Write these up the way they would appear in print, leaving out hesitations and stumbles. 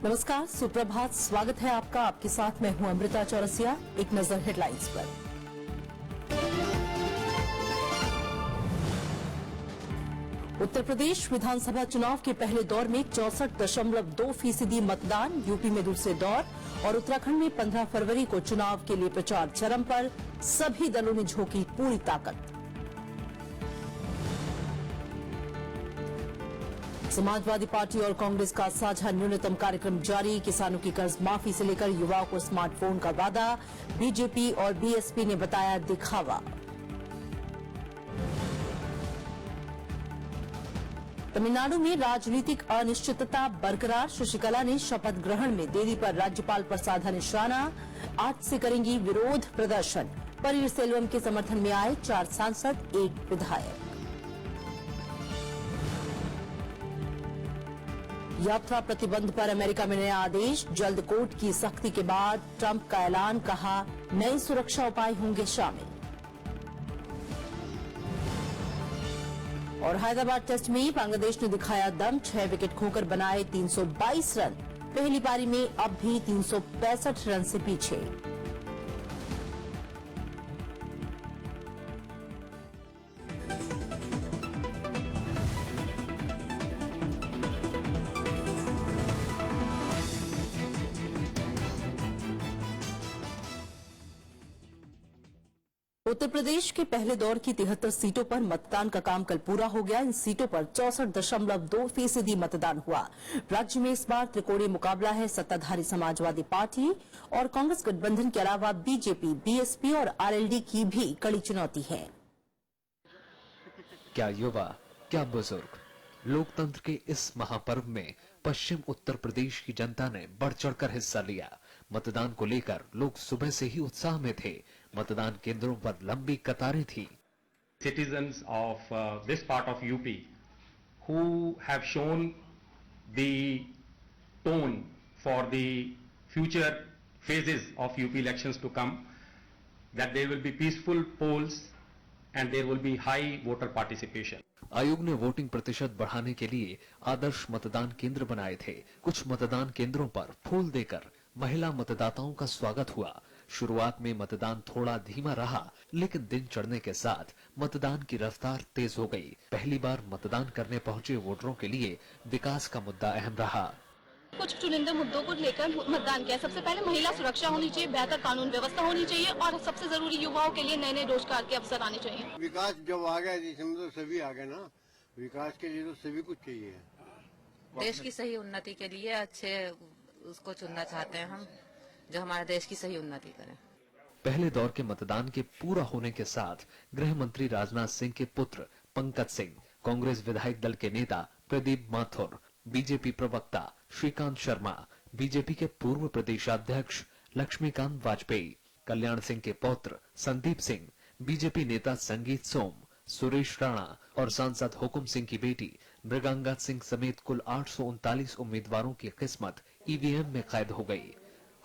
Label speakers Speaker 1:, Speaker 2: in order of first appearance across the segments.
Speaker 1: नमस्कार, सुप्रभात। स्वागत है आपका। आपके साथ मैं हूं अमृता चौरसिया। एक नजर हेडलाइंस पर। उत्तर प्रदेश विधानसभा चुनाव के पहले दौर में 64.2% मतदान, यूपी में दूसरे दौर और उत्तराखंड में 15 फरवरी को चुनाव के लिए प्रचार चरम पर। सभी दलों ने झोंकी पूरी ताकत। समाजवादी पार्टी और कांग्रेस का साझा न्यूनतम कार्यक्रम जारी। किसानों की कर्ज माफी से लेकर युवाओं को स्मार्टफोन का वादा। बीजेपी और बीएसपी ने बताया दिखावा। तमिलनाडु में राजनीतिक अनिश्चितता बरकरार। शशिकला ने शपथ ग्रहण में देरी पर राज्यपाल पर साधा निशाना। आज से करेंगी विरोध प्रदर्शन। पनीर सेल्वम के समर्थन में आए 4 सांसद, 1 विधायक। यात्रा प्रतिबंध पर अमेरिका में नया आदेश। जल्द कोर्ट की सख्ती के बाद ट्रंप का ऐलान, कहा नए सुरक्षा उपाय होंगे शामिल। और हैदराबाद टेस्ट में बांग्लादेश ने दिखाया दम। 6 विकेट खोकर बनाए 322 रन। पहली पारी में अब भी 365 रन से पीछे। उत्तर प्रदेश के पहले दौर की 73 सीटों पर मतदान का काम कल पूरा हो गया। इन सीटों पर 64.2% मतदान हुआ। राज्य में इस बार त्रिकोणीय मुकाबला है। सत्ताधारी समाजवादी पार्टी और कांग्रेस गठबंधन के अलावा बीजेपी, बीएसपी और आरएलडी की भी कड़ी चुनौती है।
Speaker 2: क्या युवा, क्या बुजुर्ग, लोकतंत्र के इस महापर्व में पश्चिम उत्तर प्रदेश की जनता ने बढ़ चढ़कर हिस्सा लिया। मतदान को लेकर लोग सुबह से ही उत्साह में थे। मतदान केंद्रों पर लंबी कतारें थी।
Speaker 3: Citizens of this part of UP who have shown the tone for the future phases of UP elections to come, that there will be peaceful polls and there will be high voter participation.
Speaker 2: आयोग ने voting प्रतिशत बढ़ाने के लिए आदर्श मतदान केंद्र बनाए थे। कुछ मतदान केंद्रों पर फूल देकर महिला मतदाताओं का स्वागत हुआ। शुरुआत में मतदान थोड़ा धीमा रहा, लेकिन दिन चढ़ने के साथ मतदान की रफ्तार तेज हो गई। पहली बार मतदान करने पहुंचे वोटरों के लिए विकास का मुद्दा अहम रहा।
Speaker 4: कुछ चुनिंदा मुद्दों को लेकर मतदान किया। सबसे पहले महिला सुरक्षा होनी चाहिए, बेहतर कानून व्यवस्था होनी चाहिए और सबसे जरूरी युवाओं के लिए नए नए रोजगार के अवसर आने चाहिए।
Speaker 5: विकास जब आ गया जिसमें तो सभी आ गए ना। विकास के लिए तो सभी कुछ चाहिए।
Speaker 6: देश की सही उन्नति के लिए अच्छे उसको चुनना चाहते हैं हम, जो हमारे देश की सही उन्नति करें।
Speaker 2: पहले दौर के मतदान के पूरा होने के साथ गृह मंत्री राजनाथ सिंह के पुत्र पंकज सिंह, कांग्रेस विधायक दल के नेता प्रदीप माथुर, बीजेपी प्रवक्ता श्रीकांत शर्मा, बीजेपी के पूर्व प्रदेशाध्यक्ष लक्ष्मीकांत वाजपेयी, कल्याण सिंह के पौत्र संदीप सिंह, बीजेपी नेता संगीत सोम, सुरेश राणा और सांसद हुकुम सिंह की बेटी मृगांगा सिंह समेत कुल 839 उम्मीदवारों की किस्मत ईवीएम में कैद हो गई।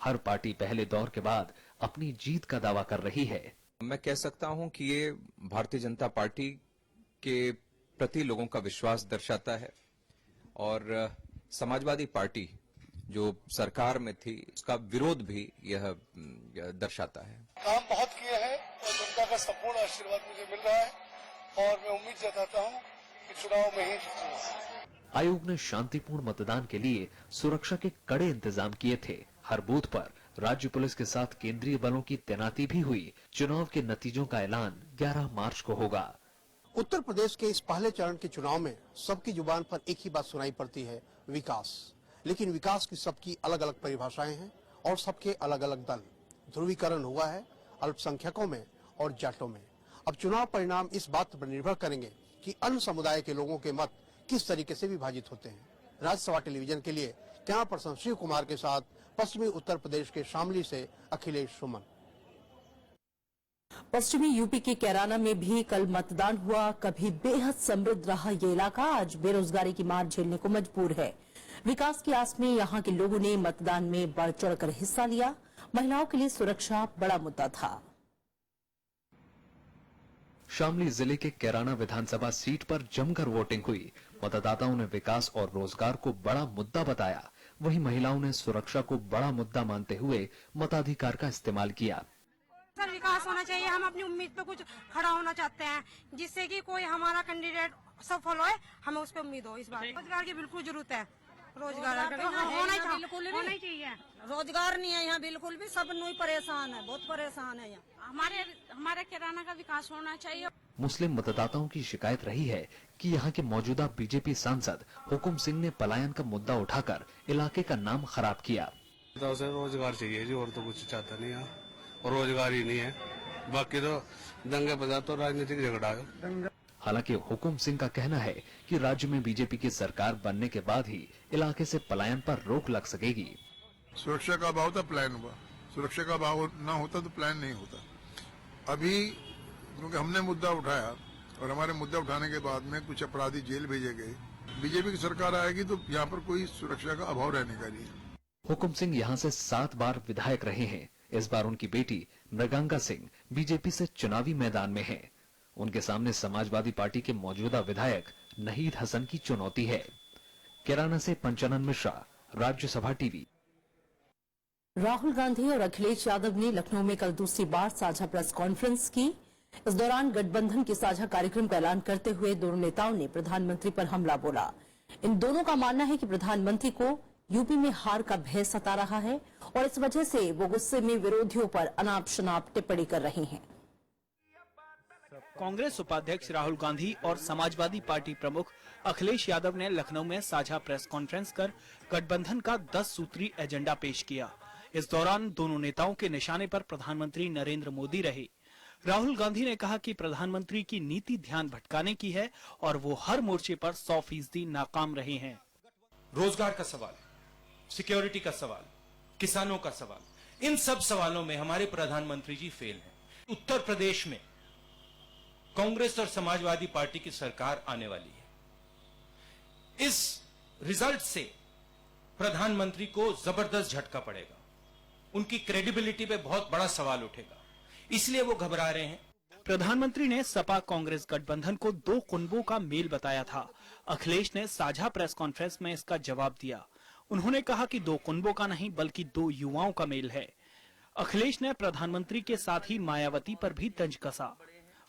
Speaker 2: हर पार्टी पहले दौर के बाद अपनी जीत का दावा कर रही है।
Speaker 7: मैं कह सकता हूं कि ये भारतीय जनता पार्टी के प्रति लोगों का विश्वास दर्शाता है और समाजवादी पार्टी जो सरकार में थी उसका विरोध भी यह दर्शाता है।
Speaker 5: काम बहुत किए हैं और जनता का संपूर्ण आशीर्वाद मुझे मिल रहा है और मैं उम्मीद जताता हूं कि चुनाव में ही जीतूंगा।
Speaker 2: आयोग ने शांतिपूर्ण मतदान के लिए सुरक्षा के कड़े इंतजाम किए थे। हर बूथ पर राज्य पुलिस के साथ केंद्रीय बलों की तैनाती भी हुई। चुनाव के नतीजों का ऐलान 11 मार्च को होगा।
Speaker 8: उत्तर प्रदेश के इस पहले चरण के चुनाव में सबकी जुबान पर एक ही बात सुनाई पड़ती है, विकास। लेकिन विकास की सबकी अलग अलग परिभाषाएं हैं और सबके अलग अलग दल। ध्रुवीकरण हुआ है अल्पसंख्यकों में और जाटों में। अब चुनाव परिणाम इस बात पर निर्भर करेंगे कि अन्य समुदाय के लोगों के मत किस तरीके से विभाजित होते हैं। राज्यसभा टेलीविजन के लिए कैमरा पर्सन शिव कुमार के साथ पश्चिमी उत्तर प्रदेश के शामली से अखिलेश सुमन।
Speaker 1: पश्चिमी यूपी के कैराना में भी कल मतदान हुआ। कभी बेहद समृद्ध रहा ये इलाका आज बेरोजगारी की मार झेलने को मजबूर है। विकास की आस में यहां के लोगों ने मतदान में बढ़ चढ़कर हिस्सा लिया। महिलाओं के लिए सुरक्षा बड़ा मुद्दा था।
Speaker 2: शामली जिले के कैराना विधानसभा सीट पर जमकर वोटिंग हुई। मतदाताओं ने विकास और रोजगार को बड़ा मुद्दा बताया। वहीं महिलाओं ने सुरक्षा को बड़ा मुद्दा मानते हुए मताधिकार का इस्तेमाल किया।
Speaker 9: सर विकास होना चाहिए, हम अपनी उम्मीद पे कुछ खड़ा होना चाहते हैं जिससे कि कोई हमारा कैंडिडेट सफल होए, हमें उस पर उम्मीद हो। इस बार रोजगार की बिल्कुल जरूरत है, रोजगार होना ही चाहिए। रोजगार नहीं है यहाँ बिल्कुल भी, सब नई परेशान है, बहुत परेशान है यहाँ। हमारे किराना का विकास होना चाहिए।
Speaker 2: मुस्लिम मतदाताओं की शिकायत रही है कि यहाँ के मौजूदा बीजेपी सांसद हुकुम सिंह ने पलायन का मुद्दा उठाकर इलाके का नाम खराब किया।
Speaker 10: रोजगार चाहिए जी, और तो कुछ चाहता नहीं यहाँ, और रोजगार ही नहीं है, बाकी तो दंगे फसाद तो राजनीतिक झगड़ा है।
Speaker 2: हालांकि हुकुम सिंह का कहना है कि राज्य में बीजेपी की सरकार बनने के बाद ही इलाके से पलायन पर रोक लग सकेगी।
Speaker 11: सुरक्षा का अभाव था, प्लान हुआ। सुरक्षा का अभाव ना होता तो प्लान नहीं होता। अभी क्योंकि हमने मुद्दा उठाया और हमारे मुद्दा उठाने के बाद में कुछ अपराधी जेल भेजे गए, बीजेपी की सरकार आएगी तो यहाँ पर कोई सुरक्षा का अभाव रहने का नहीं।
Speaker 2: हुकुम सिंह यहाँ से 7 बार विधायक रहे हैं। इस बार उनकी बेटी मृगांका सिंह बीजेपी से चुनावी मैदान में है। उनके सामने समाजवादी पार्टी के मौजूदा विधायक नहीद हसन की चुनौती है। कैराना से पंचानन मिश्रा, राज्यसभा टीवी।
Speaker 1: राहुल गांधी और अखिलेश यादव ने लखनऊ में कल दूसरी बार साझा प्रेस कॉन्फ्रेंस की। इस दौरान गठबंधन के साझा कार्यक्रम का ऐलान करते हुए दोनों नेताओं ने प्रधानमंत्री पर हमला बोला। इन दोनों का मानना है कि प्रधानमंत्री को यूपी में हार का भय सता रहा है और इस वजह से वो गुस्से में विरोधियों पर अनाप शनाप टिप्पणी कर रहे हैं।
Speaker 12: कांग्रेस उपाध्यक्ष राहुल गांधी और समाजवादी पार्टी प्रमुख अखिलेश यादव ने लखनऊ में साझा प्रेस कॉन्फ्रेंस कर गठबंधन का 10 सूत्री एजेंडा पेश किया। इस दौरान दोनों नेताओं के निशाने पर प्रधानमंत्री नरेंद्र मोदी रहे। राहुल गांधी ने कहा कि प्रधानमंत्री की नीति ध्यान भटकाने की है और वो हर मोर्चे पर 100% नाकाम रहे हैं।
Speaker 13: रोजगार का सवाल, सिक्योरिटी का सवाल, किसानों का सवाल, इन सब सवालों में हमारे प्रधानमंत्री जी फेल हैं। उत्तर प्रदेश में कांग्रेस और समाजवादी पार्टी की सरकार आने वाली है। इस रिजल्ट से प्रधानमंत्री को जबरदस्त झटका पड़ेगा, उनकी क्रेडिबिलिटी पे बहुत बड़ा सवाल उठेगा, इसलिए वो घबरा रहे हैं।
Speaker 12: प्रधानमंत्री ने सपा कांग्रेस गठबंधन को 2 कुनबों का मेल बताया था। अखिलेश ने साझा प्रेस कॉन्फ्रेंस में इसका जवाब दिया। उन्होंने कहा कि 2 कुनबों का नहीं बल्कि 2 युवाओं का मेल है। अखिलेश ने प्रधानमंत्री के साथ ही मायावती पर भी तंज कसा।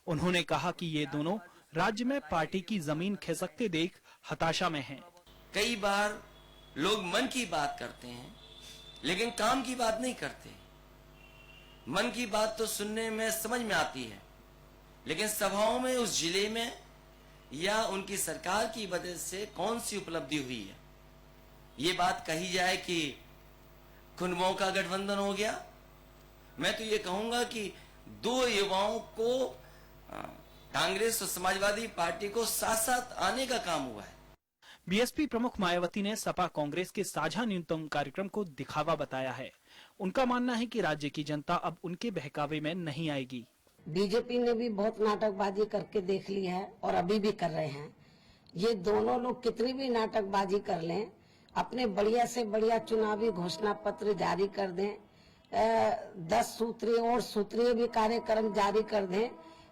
Speaker 12: उन्होंने कहा कि ये दोनों राज्य में पार्टी की जमीन खिसकते देख हताशा में हैं।
Speaker 14: कई बार लोग मन की बात करते हैं लेकिन काम की बात नहीं करते। मन की बात तो सुनने में समझ में आती है, लेकिन सभाओं में उस जिले में या उनकी सरकार की वजह से कौन सी उपलब्धि हुई है, ये बात कही जाए कि कुनबों का गठबंधन हो गया। मैं तो ये कहूंगा कि 2 युवाओं को कांग्रेस और समाजवादी पार्टी को साथ साथ आने का काम हुआ है।
Speaker 12: बीएसपी प्रमुख मायावती ने सपा कांग्रेस के साझा न्यूनतम कार्यक्रम को दिखावा बताया है। उनका मानना है कि राज्य की जनता अब उनके बहकावे में नहीं आएगी।
Speaker 15: बीजेपी ने भी बहुत नाटकबाजी करके देख ली है और अभी भी कर रहे हैं। ये दोनों लोग कितनी भी नाटकबाजी कर लें, अपने बढ़िया से बढ़िया चुनावी घोषणा पत्र जारी कर दें, 10 सूत्रीय और सूत्रीय भी कार्यक्रम जारी कर दें,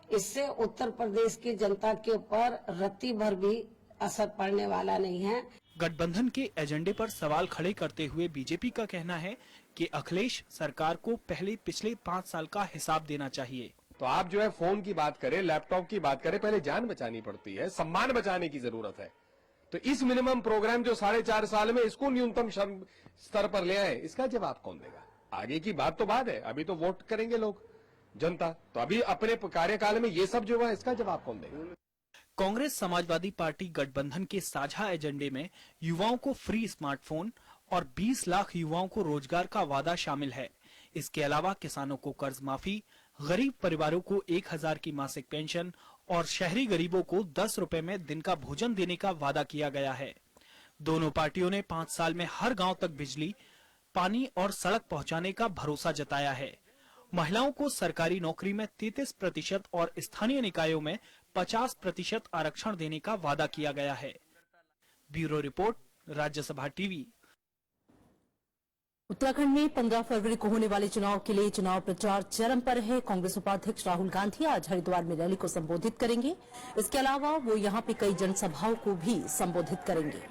Speaker 15: इससे उत्तर प्रदेश की जनता के ऊपर रत्ती भर भी असर पड़ने वाला नहीं है।
Speaker 12: गठबंधन के एजेंडे पर सवाल खड़े करते हुए बीजेपी का कहना है कि अखिलेश सरकार को पिछले 5 साल का हिसाब देना चाहिए।
Speaker 16: तो आप जो है फोन की बात करें, लैपटॉप की बात करें, पहले जान बचानी पड़ती है, सम्मान बचाने की जरूरत है। तो इस मिनिमम प्रोग्राम जो 4.5 साल में इसको न्यूनतम स्तर पर ले आए, इसका जवाब कौन देगा? आगे की बात तो बात है, अभी तो वोट करेंगे लोग, जनता। तो अभी अपने कार्यकाल में ये सब जो है इसका जवाब कौन देगा?
Speaker 12: कांग्रेस समाजवादी पार्टी गठबंधन के साझा एजेंडे में युवाओं को फ्री स्मार्टफोन और 20 लाख युवाओं को रोजगार का वादा शामिल है। इसके अलावा किसानों को कर्ज माफी, गरीब परिवारों को 1000 की मासिक पेंशन और शहरी गरीबों को 10 रुपए में दिन का भोजन देने का वादा किया गया है। दोनों पार्टियों ने 5 साल में हर गांव तक बिजली, पानी और सड़क पहुंचाने का भरोसा जताया है। महिलाओं को सरकारी नौकरी में 33% और स्थानीय निकायों में 50% आरक्षण देने का वादा किया गया है। Bureau report, Rajya Sabha TV.
Speaker 1: Uttarakhand में 15 फरवरी को होने वाले चुनाव के लिए चुनाव प्रचार चरम पर है। कांग्रेस उपाध्यक्ष राहुल गांधी आज हरिद्वार में रैली को संबोधित करेंगे। इसके अलावा वो यहां पे कई जनसभाओं को भी संबोधित करेंगे।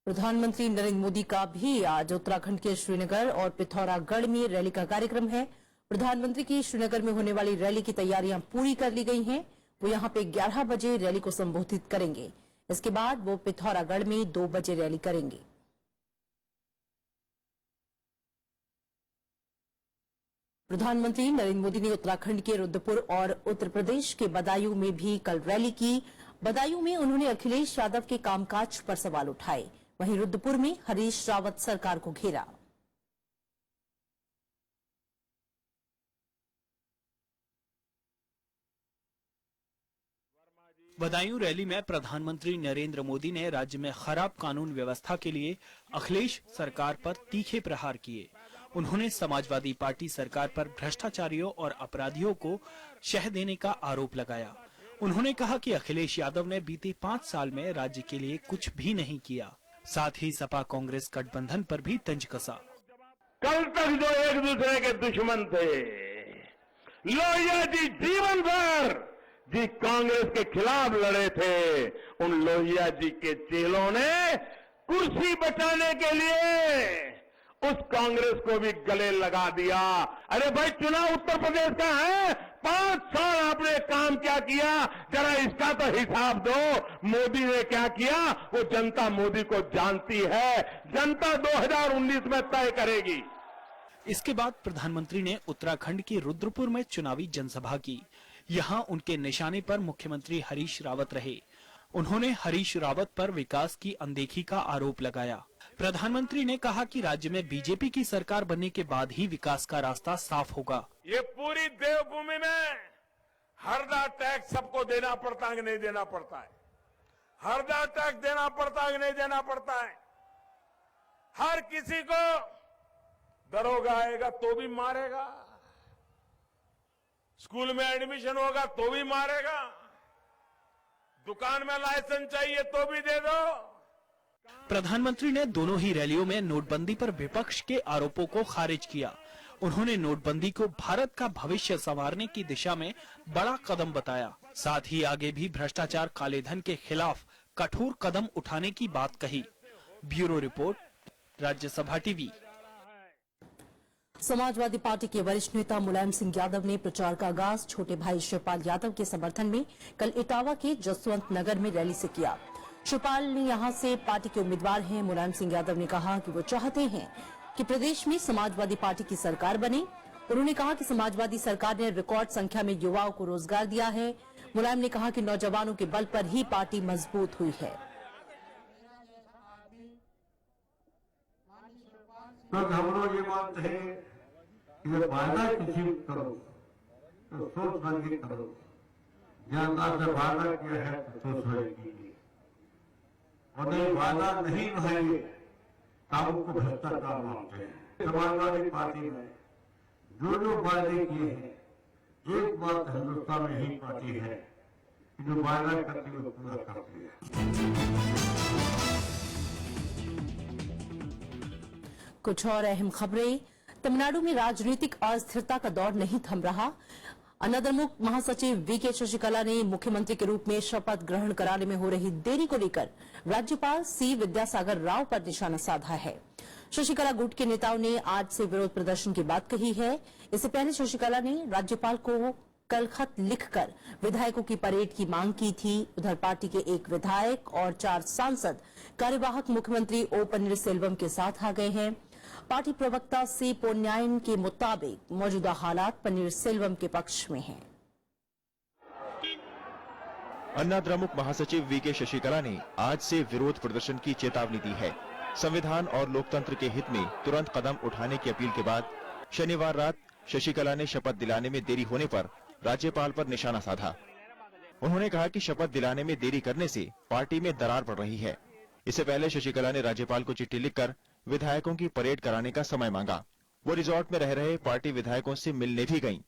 Speaker 1: प्रधानमंत्री नरेंद्र मोदी का भी आज उत्तराखंड के श्रीनगर और पिथौरागढ़ में रैली का कार्यक्रम है। प्रधानमंत्री की श्रीनगर में होने वाली रैली की तैयारियां पूरी कर ली गई हैं। वो यहां पे 11 बजे रैली को संबोधित करेंगे। इसके बाद वो पिथौरागढ़ में 2 बजे रैली करेंगे। प्रधानमंत्री नरेंद्र मोदी ने उत्तराखंड के रुद्रपुर और उत्तर प्रदेश के बदायूं में भी कल रैली की। बदायूं में उन्होंने अखिलेश यादव के कामकाज पर सवाल उठाए। वहीं रुद्रपुर में हरीश रावत सरकार को घेरा।
Speaker 12: बदायूं रैली में प्रधानमंत्री नरेंद्र मोदी ने राज्य में खराब कानून व्यवस्था के लिए अखिलेश सरकार पर तीखे प्रहार किए। उन्होंने समाजवादी पार्टी सरकार पर भ्रष्टाचारियों और अपराधियों को शह देने का आरोप लगाया। उन्होंने कहा कि अखिलेश यादव ने बीते 5 साल में राज्य के लिए कुछ भी नहीं किया। साथ ही सपा कांग्रेस गठबंधन पर भी तंज कसा।
Speaker 17: कल तक जो एक दूसरे के दुश्मन थे, लोहिया जी जीवन भर जी कांग्रेस के खिलाफ लड़े थे, उन लोहिया जी के चेलों ने कुर्सी बचाने के लिए उस कांग्रेस को भी गले लगा दिया। अरे भाई, चुनाव उत्तर प्रदेश का है, 5 साल आपने काम क्या किया, जरा इसका तो हिसाब दो। मोदी ने क्या किया वो जनता मोदी को जानती है। जनता 2019 में तय करेगी।
Speaker 12: इसके बाद प्रधानमंत्री ने उत्तराखंड के रुद्रपुर में चुनावी जनसभा की। यहां उनके निशाने पर मुख्यमंत्री हरीश रावत रहे। उन्होंने हरीश रावत पर विकास की अनदेखी का आरोप लगाया। प्रधानमंत्री ने कहा कि राज्य में बीजेपी की सरकार बनने के बाद ही विकास का रास्ता साफ होगा।
Speaker 17: ये पूरी देवभूमि में हरदा टैक्स सबको देना पड़ता है कि नहीं देना पड़ता है? हरदा टैक्स देना पड़ता है कि नहीं देना पड़ता है? हर किसी को दरोगा आएगा तो भी मारेगा, स्कूल में एडमिशन होगा तो भी मारेगा, दुकान में लाइसेंस चाहिए तो भी दे दो।
Speaker 12: प्रधानमंत्री ने दोनों ही रैलियों में नोटबंदी पर विपक्ष के आरोपों को खारिज किया। उन्होंने नोटबंदी को भारत का भविष्य संवारने की दिशा में बड़ा कदम बताया। साथ ही आगे भी भ्रष्टाचार, काले धन के खिलाफ कठोर कदम उठाने की बात कही। Bureau report, Rajya Sabha TV.
Speaker 1: Samajwadi party के वरिष्ठ नेता मुलायम सिंह यादव ने प्रचार का आगाज छोटे भाई शिवपाल यादव के समर्थन में कल इटावा के जसवंत नगर में रैली से किया। शिवपाल ने यहां से पार्टी के उम्मीदवार हैं। मुलायम सिंह यादव ने कहा कि वो चाहते हैं कि प्रदेश में समाजवादी पार्टी की सरकार बने। उन्होंने कहा कि समाजवादी सरकार ने रिकॉर्ड संख्या में युवाओं को रोजगार दिया है। मुलायम ने कहा कि नौजवानों के बल पर ही पार्टी मजबूत हुई है।
Speaker 18: ये बात है कि वादा किसी करो तो सोच समझ के करो। जनता से वादा किया है तो सोच समझ कीजिए, और नहीं वादा नहीं रहेंगे आपको भ्रष्टाचार मानते हैं। समाजवादी पार्टी में जो वादे किए हैं, एक बात हिंदुस्तान में ही पार्टी है जो वादा करती है पूरा करती है।
Speaker 1: कुछ और अहम खबरें। तमिलनाडु में राजनीतिक अस्थिरता का दौर नहीं थम रहा। अनाद्रमुख महासचिव वीके शशिकला ने मुख्यमंत्री के रूप में शपथ ग्रहण कराने में हो रही देरी को लेकर राज्यपाल सी विद्यासागर राव पर निशाना साधा है। शशिकला गुट के नेताओं ने आज से विरोध प्रदर्शन की बात कही है। इससे पहले शशिकला ने राज्यपाल को कल खत लिखकर विधायकों की परेड की मांग की थी। उधर पार्टी के एक विधायक और 4 सांसद कार्यवाहक मुख्यमंत्री ओ पन्नीरसेल्वम के साथ आ गए हैं। पार्टी प्रवक्ता सी पोन्यायन के मुताबिक मौजूदा हालात पन्नीरसेल्वम के पक्ष में हैं।
Speaker 19: अन्नाद्रमुक महासचिव वीके शशिकला ने आज से विरोध प्रदर्शन की चेतावनी दी है। संविधान और लोकतंत्र के हित में तुरंत कदम उठाने की अपील के बाद शनिवार रात शशिकला ने शपथ दिलाने में देरी होने पर राज्यपाल पर निशाना साधा। उन्होंने कहा कि शपथ दिलाने में देरी करने से पार्टी में दरार पड़ रही है। इससे पहले शशिकला ने राज्यपाल को चिट्ठी लिखकर विधायकों की परेड कराने का समय मांगा। वो रिजॉर्ट में रह रहे पार्टी विधायकों से मिलने भी गईं।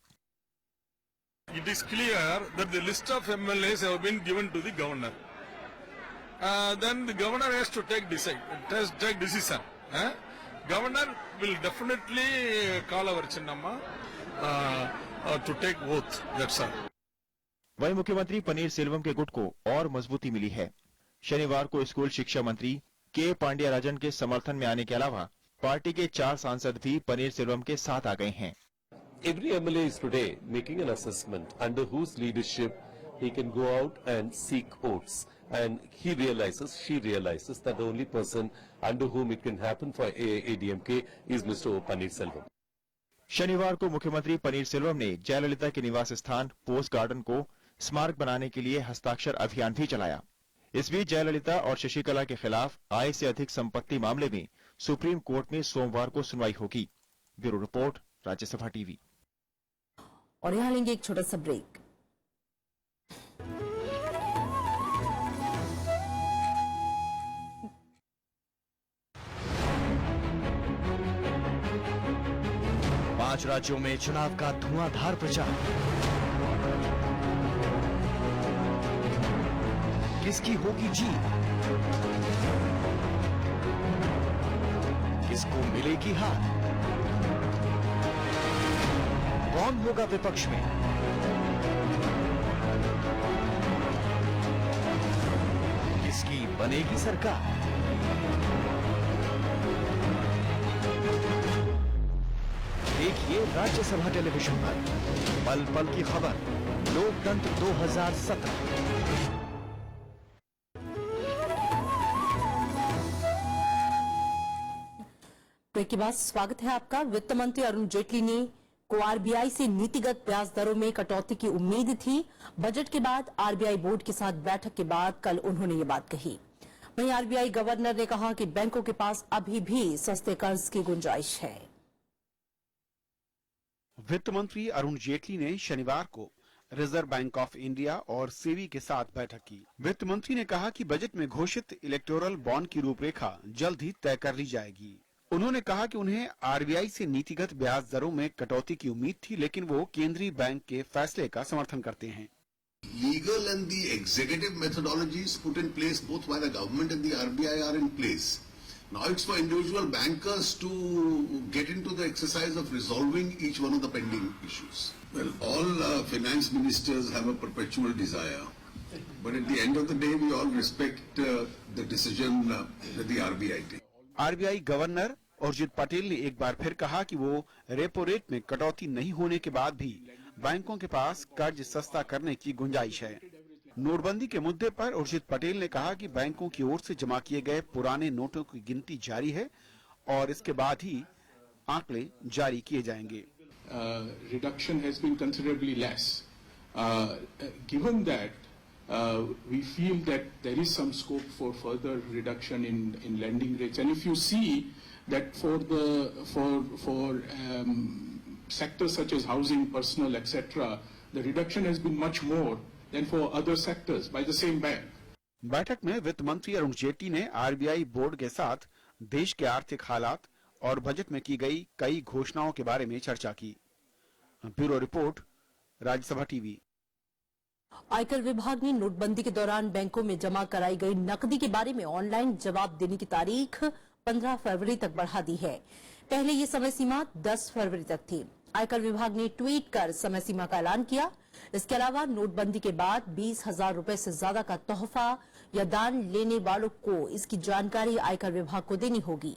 Speaker 20: It is clear that the list of MLAs have been given to the governor. Then the governor has to take decision. Governor will definitely call our Chinnamma to take oath. That's all.
Speaker 19: वहीं मुख्यमंत्री पनीरसेल्वम के गुट को और मजबूती मिली है। शनिवार को स्कूल शिक्षा मंत्री के पांड्याराजन के समर्थन में आने के अलावा पार्टी के 4 सांसद भी पनीरसेल्वम के साथ आ गए हैं।
Speaker 21: Every MLA is today making an assessment under whose leadership he can go out and seek votes, and she realizes that the only person under whom it can happen for AADMK is Mr. Paneerselvam.
Speaker 19: शनिवार को मुख्यमंत्री पनीरसेल्वम ने जयललिता के निवास स्थान post garden को स्मारक बनाने के लिए हस्ताक्षर अभियान भी चलाया। इस बीच जयललिता और शशिकला के खिलाफ आय से अधिक संपत्ति मामले में सुप्रीम कोर्ट में सोमवार को सुनवाई होगी। Bureau report, Rajya Sabha TV.
Speaker 1: और यहाँ लेंगे एक छोटा सा ब्रेक।
Speaker 22: पांच राज्यों में चुनाव का धुआंधार प्रचार। किसकी होगी जीत? किसको मिलेगी हार? कौन होगा विपक्ष में? किसकी बनेगी सरकार? देखिए राज्यसभा टेलीविजन पर पल पल की खबर, लोकतंत्र 2017।
Speaker 1: ब्रेक के बाद स्वागत है आपका। वित्त मंत्री अरुण जेटली ने को आरबीआई से नीतिगत ब्याज दरों में कटौती की उम्मीद थी। बजट के बाद आरबीआई बोर्ड के साथ बैठक के बाद कल उन्होंने ये बात कही। वहीं आरबीआई गवर्नर ने कहा कि बैंकों के पास अभी भी सस्ते कर्ज की गुंजाइश है।
Speaker 8: वित्त मंत्री अरुण जेटली ने शनिवार को रिजर्व बैंक ऑफ इंडिया और सेबी के साथ बैठक की। वित्त मंत्री ने कहा कि बजट में घोषित इलेक्टोरल बॉन्ड की रूपरेखा जल्द ही तय कर ली जाएगी। उन्होंने कहा कि उन्हें आरबीआई से नीतिगत ब्याज दरों में कटौती की उम्मीद थी, लेकिन वो केंद्रीय बैंक के फैसले का समर्थन करते हैं।
Speaker 23: Legal and the executive methodologies put in place both by the government and the RBI are in place. Now it's for individual bankers to get into the exercise of resolving each one of the pending issues. Well, all finance ministers have a perpetual desire, but at the end of the day, we all respect the decision that the RBI takes.
Speaker 8: RBI governor Urjit Patel ने एक बार फिर कहा कि वो repo rate में कटौती नहीं होने के बाद भी बैंकों के पास कर्ज सस्ता करने की गुंजाइश है। नोटबंदी के मुद्दे पर उर्जित पटेल ने कहा कि बैंकों की ओर से जमा किए गए पुराने नोटों की गिनती जारी है और इसके बाद ही आंकड़े जारी किए जाएंगे।
Speaker 24: Reduction has been considerably less. Given that we feel that there is some scope for further reduction in lending rates, and if you see that for sectors such as housing, personal, etc., the reduction has been much more than for other sectors by the same bank.
Speaker 8: बैठक में वित्त मंत्री अरुण जेटली ने RBI board के साथ देश के आर्थिक हालात और बजट में की गई कई घोषणाओं के बारे में चर्चा की। Bureau report, Rajya Sabha TV.
Speaker 1: आयकर विभाग ने नोटबंदी के दौरान बैंकों में जमा कराई गई नकदी के बारे में ऑनलाइन जवाब देने की तारीख 15 फरवरी तक बढ़ा दी है। पहले ये समय सीमा 10 फरवरी तक थी। आयकर विभाग ने ट्वीट कर समय सीमा का ऐलान किया। इसके अलावा नोटबंदी के बाद 20,000 रुपए से ज्यादा का तोहफा या दान लेने वालों को इसकी जानकारी आयकर विभाग को देनी होगी।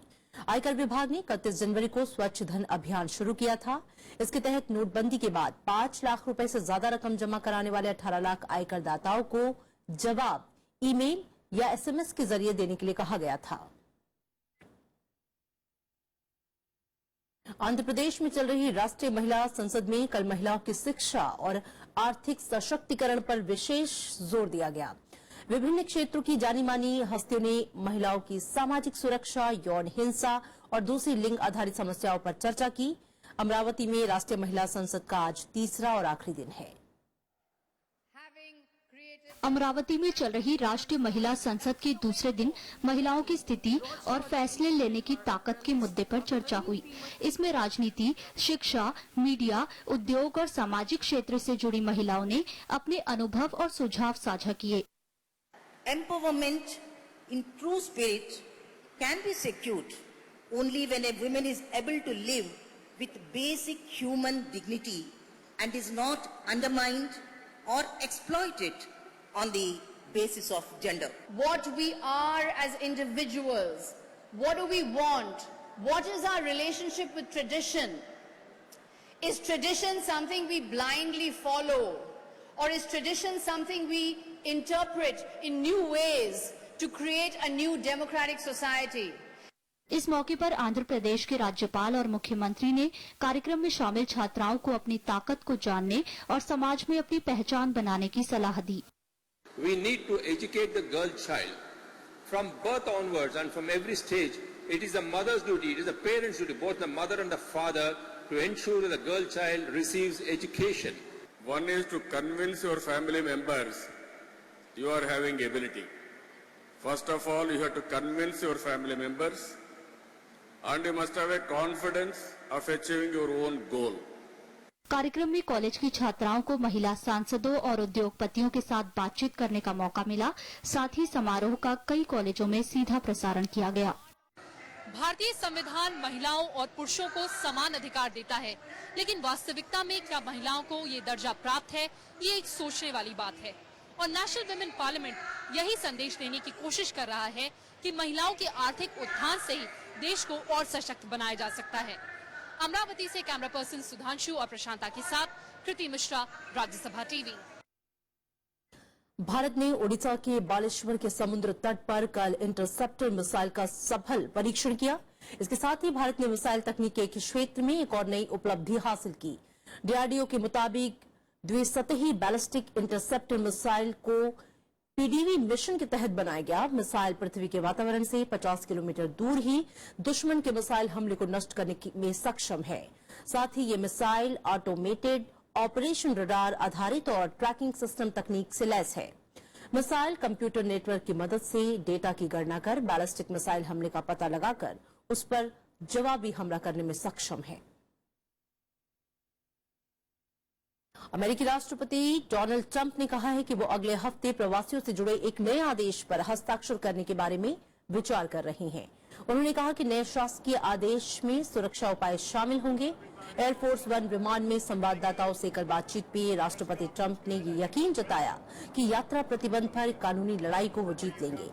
Speaker 1: आयकर विभाग ने 31 जनवरी को स्वच्छ धन अभियान शुरू किया था। इसके तहत नोटबंदी के बाद 5 लाख रुपए से ज्यादा रकम जमा कराने वाले 18 लाख आयकर दाताओं को जवाब ईमेल या एसएमएस के जरिए देने के लिए कहा गया था। आंध्र प्रदेश में चल रही राष्ट्रीय महिला संसद में कल महिलाओं की शिक्षा और आर्थिक सशक्तिकरण पर विशेष जोर दिया गया। विभिन्न क्षेत्रों की जानी मानी हस्तियों ने महिलाओं की सामाजिक सुरक्षा, यौन हिंसा और दूसरी लिंग आधारित समस्याओं पर चर्चा की। अमरावती में राष्ट्रीय महिला संसद का आज तीसरा और आखिरी दिन है।
Speaker 25: अमरावती में चल रही राष्ट्रीय महिला संसद के दूसरे दिन महिलाओं की स्थिति और फैसले लेने की ताकत के मुद्दे पर चर्चा हुई। इसमें राजनीति, शिक्षा, मीडिया, उद्योग और सामाजिक क्षेत्र से जुड़ी महिलाओं ने अपने अनुभव और सुझाव साझा किए।
Speaker 26: Empowerment in true spirit can be secured only when a woman is able to live with basic human dignity and is not undermined or exploit it on the basis of gender.
Speaker 3: What we are as individuals, what do we want, what is our relationship with tradition? Is tradition something we blindly follow, or is tradition something we interpret in new ways to create a new democratic society?
Speaker 25: इस मौके पर आंध्र प्रदेश के राज्यपाल और मुख्यमंत्री ने कार्यक्रम में शामिल छात्राओं को अपनी ताकत को जानने और समाज में अपनी पहचान बनाने की सलाह दी।
Speaker 4: We need to educate the girl child from birth onwards, and from every stage. It is the mother's duty, it is the parents' duty, both the mother and the father, to ensure that the girl child receives education.
Speaker 5: One is to convince your family members you are having ability. First of all, you have to convince your family members, and you must have a confidence of achieving your own goal.
Speaker 25: कार्यक्रम में college की छात्राओं को महिला सांसदों और उद्योगपतियों के साथ बातचीत करने का मौका मिला। साथ ही समारोह का कई कॉलेजों में सीधा प्रसारण किया गया।
Speaker 6: भारतीय संविधान महिलाओं और पुरुषों को समान अधिकार देता है, लेकिन वास्तविकता में क्या महिलाओं को ये दर्जा प्राप्त है, ये एक सोचने वाली बात है। और नेशनल वुमेन पार्लियामेंट यही संदेश देने की कोशिश कर रहा है कि महिलाओं के आर्थिक उत्थान से ही देश को और सशक्त बनाया जा सकता है। अमरावती से कैमरा पर्सन सुधांशु और प्रशांता के साथ कृति मिश्रा, राज्यसभा टीवी।
Speaker 1: भारत ने ओडिशा के बालेश्वर के समुद्र तट पर कल इंटरसेप्टर मिसाइल का सफल परीक्षण किया। इसके साथ ही भारत ने मिसाइल तकनीक के क्षेत्र में एक और नई उपलब्धि हासिल की। डीआरडीओ के मुताबिक द्विसतही बैलिस्टिक इंटरसेप्टर मिसाइल को पीडीवी मिशन के तहत बनाया गया। मिसाइल पृथ्वी के वातावरण से 50 किलोमीटर दूर ही दुश्मन के मिसाइल हमले को नष्ट करने में सक्षम है। साथ ही ये मिसाइल ऑटोमेटेड ऑपरेशन रडार आधारित और ट्रैकिंग सिस्टम तकनीक से लैस है। मिसाइल कंप्यूटर नेटवर्क की मदद से डेटा की गणना कर बैलिस्टिक मिसाइल हमले का पता लगाकर उस पर जवाबी हमला करने में सक्षम है। अमेरिकी राष्ट्रपति डोनाल्ड ट्रंप ने कहा है कि वो अगले हफ्ते प्रवासियों से जुड़े एक नए आदेश पर हस्ताक्षर करने के बारे में विचार कर रहे हैं। उन्होंने कहा कि नए शासकीय आदेश में सुरक्षा उपाय शामिल होंगे। एयरफोर्स वन विमान में संवाददाताओं से कल बातचीत में राष्ट्रपति ट्रंप ने ये यकीन जताया कि यात्रा प्रतिबंध पर कानूनी लड़ाई को वो जीत लेंगे।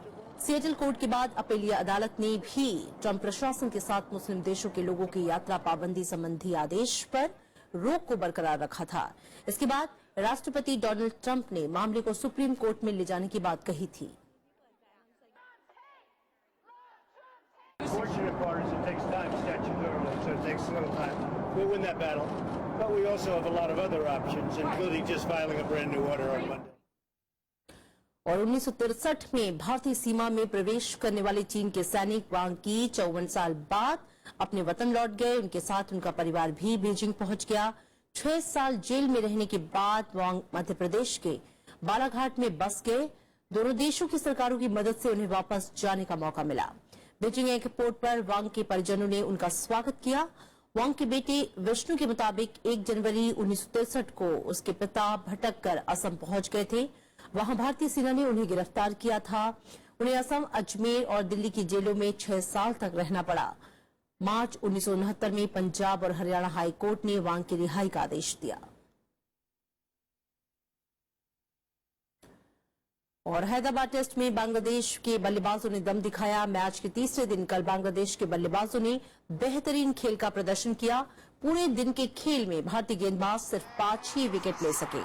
Speaker 1: सिएटल कोर्ट के बाद अपीलीय अदालत ने भी ट्रंप प्रशासन के साथ मुस्लिम देशों के लोगों की यात्रा पाबंदी संबंधी आदेश पर रोक को बरकरार रखा था। इसके बाद राष्ट्रपति डोनाल्ड ट्रंप ने मामले को सुप्रीम कोर्ट में ले जाने की बात कही थी। और 1963 में भारतीय सीमा में प्रवेश करने वाले चीन के सैनिक वांग की 54 साल बाद अपने वतन लौट गए। उनके साथ उनका परिवार भी बीजिंग पहुंच गया। 6 साल जेल में रहने के बाद वांग मध्य प्रदेश के बालाघाट में बस गए। दोनों देशों की सरकारों की मदद से उन्हें वापस जाने का मौका मिला। बीजिंग एयरपोर्ट पर वांग के परिजनों ने उनका स्वागत किया। वांग के बेटे विष्णु के मुताबिक 1 जनवरी 1963 को उसके पिता भटक कर असम पहुंच गए थे। वहां भारतीय सेना ने उन्हें गिरफ्तार किया था। उन्हें असम, अजमेर और दिल्ली की जेलों में 6 साल तक रहना पड़ा। मार्च 1969 में पंजाब और हरियाणा हाई कोर्ट ने वांग की रिहाई का आदेश दिया। और हैदराबाद टेस्ट में बांग्लादेश के बल्लेबाजों ने दम दिखाया। मैच के तीसरे दिन कल बांग्लादेश के बल्लेबाजों ने बेहतरीन खेल का प्रदर्शन किया। पूरे दिन के खेल में भारतीय गेंदबाज सिर्फ 5 ही विकेट ले सके।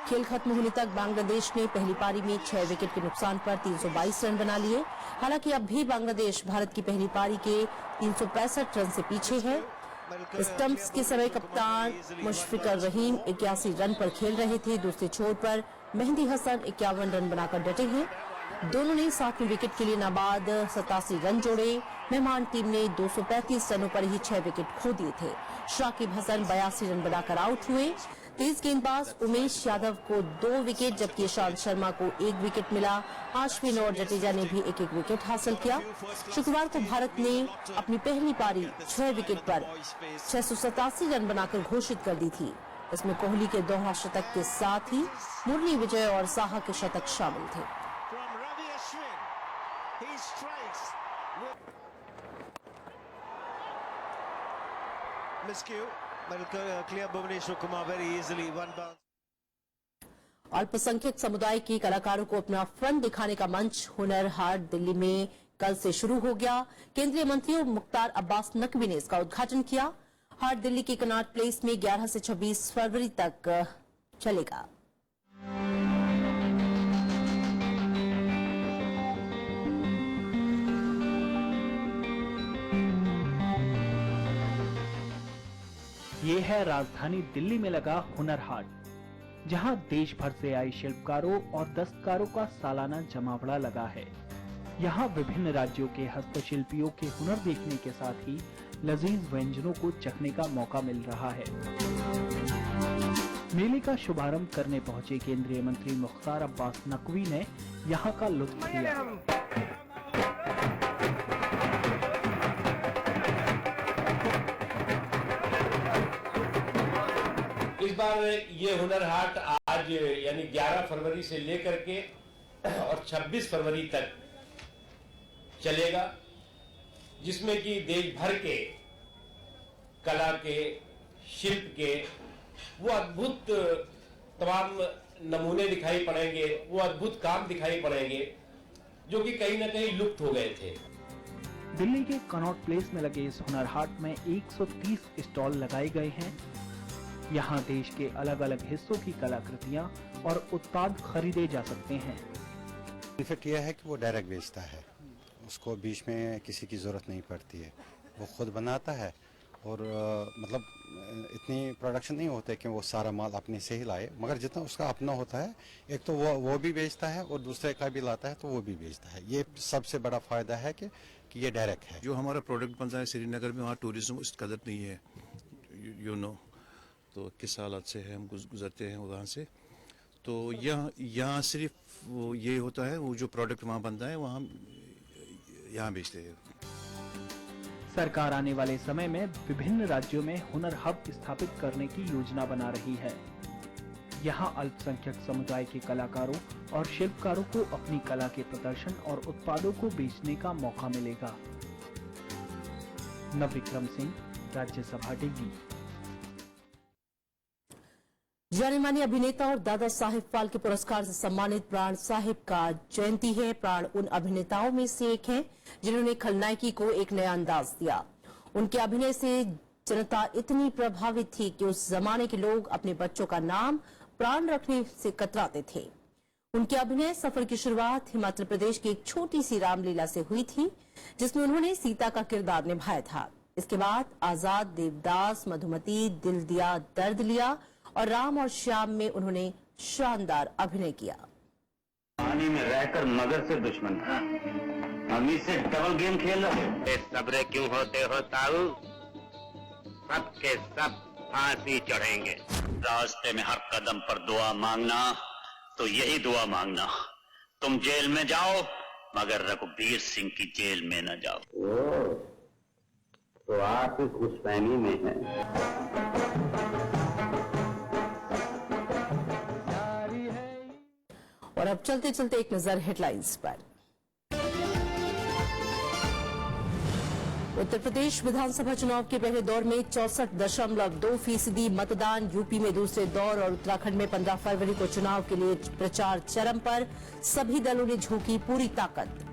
Speaker 1: खेल खत्म होने तक बांग्लादेश ने पहली पारी में 6 विकेट के नुकसान पर 322 रन बना लिए। हालांकि अब भी बांग्लादेश भारत की पहली पारी के 365 रन से पीछे है। स्टंप्स के समय कप्तान मुशफिकुर रहीम 81 रन पर खेल रहे थे। दूसरे छोर पर मेहंदी हसन 51 रन बनाकर डटे हैं। दोनों ने 7वें विकेट के लिए नाबाद 87 रन जोड़े। मेहमान टीम ने 235 रनों पर ही 6 विकेट खो दिए थे। शाकिब हसन 82 रन बनाकर आउट हुए। तेज गेंदबाज उमेश यादव को 2 विकेट जबकि ईशांत शर्मा को 1 विकेट मिला। अश्विन और जडेजा ने भी 1-1 विकेट हासिल किया। शुक्रवार को भारत ने अपनी पहली पारी 6 विकेट पर 687 रन बनाकर घोषित कर दी थी। इसमें कोहली के दोहरा शतक के साथ ही मुरली विजय और साहा के शतक शामिल थे। अल्पसंख्यक समुदाय के कलाकारों को अपना फन दिखाने का मंच हुनर हाट दिल्ली में कल से शुरू हो गया। केंद्रीय मंत्री मुख्तार अब्बास नकवी ने इसका उद्घाटन किया। हाट दिल्ली के कनॉट प्लेस में 11 से 26 फरवरी तक चलेगा।
Speaker 12: ये है राजधानी दिल्ली में लगा हुनर हाट, जहां देश भर से आए शिल्पकारों और दस्तकारों का सालाना जमावड़ा लगा है। यहाँ विभिन्न राज्यों के हस्तशिल्पियों के हुनर देखने के साथ ही लजीज व्यंजनों को चखने का मौका मिल रहा है। मेले का शुभारंभ करने पहुंचे केंद्रीय मंत्री मुख्तार अब्बास नकवी ने यहाँ का लुत्फ लिया।
Speaker 2: इस बार ये हुनर हाट आज यानी 11 फरवरी से लेकर के और 26 फरवरी तक चलेगा, जिसमें कि देश भर के कला के, शिल्प के वो अद्भुत तमाम नमूने दिखाई पड़ेंगे, वो अद्भुत काम दिखाई पड़ेंगे जो कि कहीं ना कहीं लुप्त हो गए थे।
Speaker 12: दिल्ली के कनॉट प्लेस में लगे इस हुनर हाट में 130 स्टॉल लगाए गए हैं। यहाँ देश के अलग अलग हिस्सों की कलाकृतियाँ और उत्पाद खरीदे जा सकते हैं।
Speaker 7: बेनिफिट यह है कि वो डायरेक्ट बेचता है, उसको बीच में किसी की ज़रूरत नहीं पड़ती है, वो खुद बनाता है और मतलब इतनी प्रोडक्शन नहीं होता है कि वो सारा माल अपने से ही लाए, मगर जितना उसका अपना होता है, एक तो वो भी बेचता है और दूसरे का भी लाता है तो वो भी बेचता है। ये सबसे बड़ा फ़ायदा है कि ये डायरेक्ट है।
Speaker 9: जो हमारा प्रोडक्ट बनता है श्रीनगर में, वहाँ टूरिज्म इस कदर नहीं है, यू नो, तो किस हालत से है हम गुजरते हैं वहाँ से, तो यहाँ सिर्फ वो ये होता है, वो जो प्रोडक्ट वहाँ बनता है वहाँ यहाँ बेचते हैं।
Speaker 12: सरकार आने वाले समय में विभिन्न राज्यों में हुनर हब स्थापित करने की योजना बना रही है। यहाँ अल्पसंख्यक समुदाय के कलाकारों और शिल्पकारों को अपनी कला के प्रदर्शन और उत्पादों को बेचने का मौका मिलेगा। नवविक्रम सिंह, राज्यसभा दिल्ली।
Speaker 1: जाने माने अभिनेता और दादा साहेब फाल्के पुरस्कार से सम्मानित प्राण साहिब का जयंती है। प्राण उन अभिनेताओं में से एक हैं जिन्होंने खलनायकी को एक नया अंदाज दिया। उनके अभिनय से जनता इतनी प्रभावित थी कि उस जमाने के लोग अपने बच्चों का नाम प्राण रखने से कतराते थे। उनके अभिनय सफर की शुरुआत हिमाचल प्रदेश की एक छोटी सी रामलीला से हुई थी, जिसमें उन्होंने सीता का किरदार निभाया था। इसके बाद आजाद, देवदास, मधुमती, दिल दिया दर्द लिया और राम और श्याम में उन्होंने शानदार अभिनय किया।
Speaker 10: पानी में रहकर मगर से दुश्मन था, हम इससे डबल गेम खेल रहे हैं।
Speaker 11: सब्र क्यों होते हो ताऊ, सब के सब फांसी चढ़ेंगे।
Speaker 10: रास्ते में हर कदम पर दुआ मांगना, तो यही दुआ मांगना, तुम जेल में जाओ मगर रघुबीर सिंह की जेल में न जाओ। तो आप इस घुसपैनी में हैं।
Speaker 1: और अब चलते चलते एक नजर हेडलाइंस पर। उत्तर प्रदेश विधानसभा चुनाव के पहले दौर में 64.2% मतदान, यूपी में दूसरे दौर और उत्तराखंड में 15 फरवरी को चुनाव के लिए प्रचार चरम पर, सभी दलों ने झोंकी पूरी ताकत।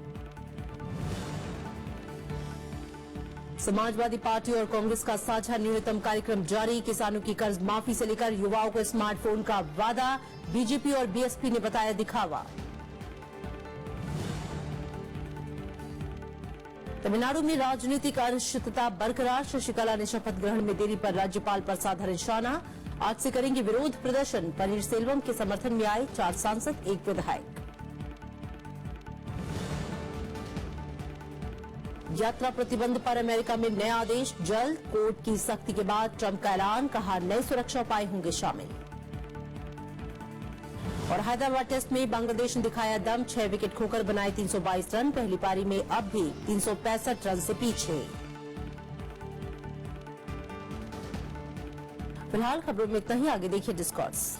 Speaker 1: समाजवादी पार्टी और कांग्रेस का साझा न्यूनतम कार्यक्रम जारी, किसानों की कर्ज माफी से लेकर युवाओं को स्मार्टफोन का वादा, बीजेपी और बीएसपी ने बताया दिखावा। तमिलनाडु में राजनीतिक अनिश्चितता बरकरार, शशिकला ने शपथ ग्रहण में देरी पर राज्यपाल पर साधा निशाना, आज से करेंगे विरोध प्रदर्शन। पनीर सेल्वम के समर्थन में आए 4 सांसद, 1 विधायक। यात्रा प्रतिबंध पर अमेरिका में नया आदेश, जल्द, कोर्ट की सख्ती के बाद ट्रंप का ऐलान, कहा नए सुरक्षा उपाय होंगे शामिल। और हैदराबाद टेस्ट में बांग्लादेश ने दिखाया दम, 6 विकेट खोकर बनाए 322 रन, पहली पारी में अब भी 365 रन से पीछे। फिलहाल खबरों में इतना ही, आगे देखिए डिस्कॉर्ड्स।